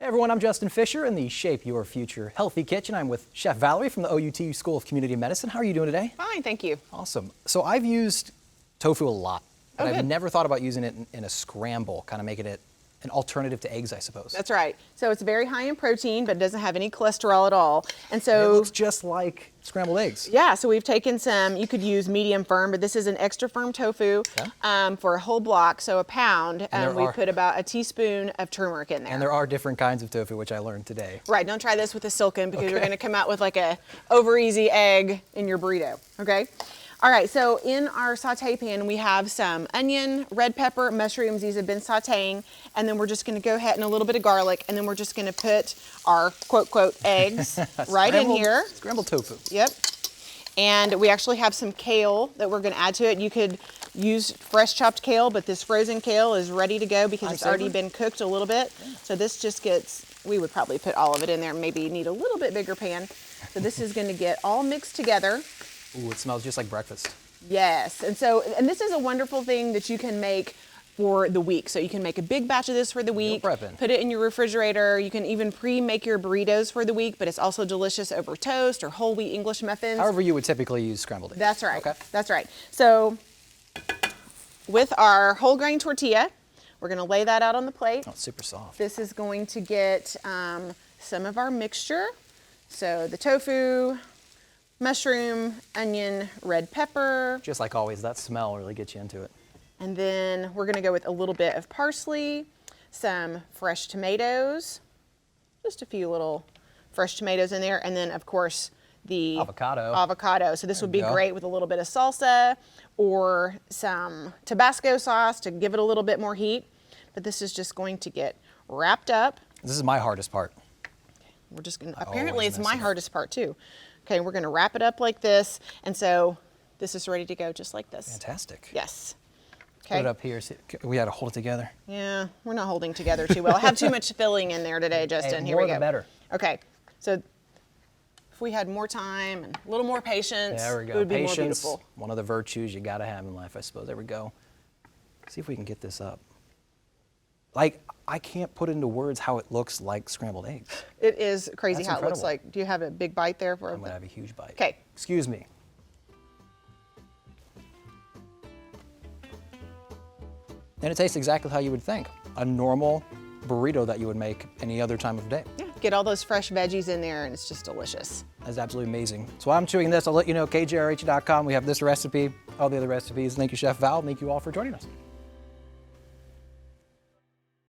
Hey everyone, I'm Justin Fisher in the Shape Your Future Healthy Kitchen. I'm with Chef Valerie from the OUT School of Community Medicine. How are you doing today? Fine, thank you. Awesome. So I've used tofu a lot, but Oh, I've good. never thought about using it in a scramble, kind of making it an alternative to eggs, I suppose. That's right. So it's very high in protein, but it doesn't have any cholesterol at all. And And it so, looks just like scrambled eggs. yeah, so we've taken some, you could use medium firm, but this is an extra firm tofu for a whole block, so a pound. And there We are- put about a teaspoon of turmeric in there. And there are different kinds of tofu, which I learned today. Right, don't try this with a silken because you're gonna come out with like a over easy egg in your burrito, okay? All right, so in our saute pan, we have some onion, red pepper, mushrooms. These have been sauteing. And then we're just gonna go ahead and a little bit of garlic. And then we're just gonna put our quote, quote, eggs right in here. Scrambled tofu. Yep. And we actually have some kale that we're gonna add to it. You could use fresh chopped kale, but this frozen kale is ready to go because it's already been cooked a little bit. So this just gets, we would probably put all of it in there. Maybe need a little bit bigger pan. So this is gonna get all mixed together. Ooh, it smells just like breakfast. Yes, and this is a wonderful thing that you can make for the week. So you can make a big batch of this for the week, prepping. put it in your refrigerator. You can even pre-make your burritos for the week, but it's also delicious over toast or whole wheat English muffins. However you would typically use scrambled eggs. That's right, Okay. that's right. So with our whole grain tortilla, we're gonna lay that out on the plate. Oh, it's super soft. This is going to get some of our mixture. So the tofu, mushroom, onion, red pepper, Just like always, that smell really gets you into it. and then we're gonna go with a little bit of parsley, some fresh tomatoes, just a few little fresh tomatoes in there, and then of course the Avocado. So this There would we be go. great with a little bit of salsa or some Tabasco sauce to give it a little bit more heat. But this is just going to get wrapped up. This is my hardest part. We're just gonna, I apparently always it's mess my it up. hardest part too. Okay, we're gonna wrap it up like this. And so this is ready to go just like this. Fantastic. Yes. Put Okay. it up here. See, we had to hold it together. Yeah, we're not holding together too well. I have too much filling in there today, Justin. Here more we go. the better. Okay, so if we had more time and a little more patience, There we go. it would be more Patience, beautiful. one of the virtues you gotta have in life, I suppose. There we go. See if we can get this up. Like, I can't put into words how it looks like scrambled eggs. It is crazy That's how it looks incredible. like. Do you have a big bite there for I'm gonna have a huge bite. Okay. Excuse me. And it tastes exactly how you would think. A normal burrito that you would make any other time of day. Yeah, get all those fresh veggies in there and it's just delicious. That's absolutely amazing. So while I'm chewing this, I'll let you know, kjrh.com, we have this recipe, all the other recipes. Thank you, Chef Val. Thank you all for joining us.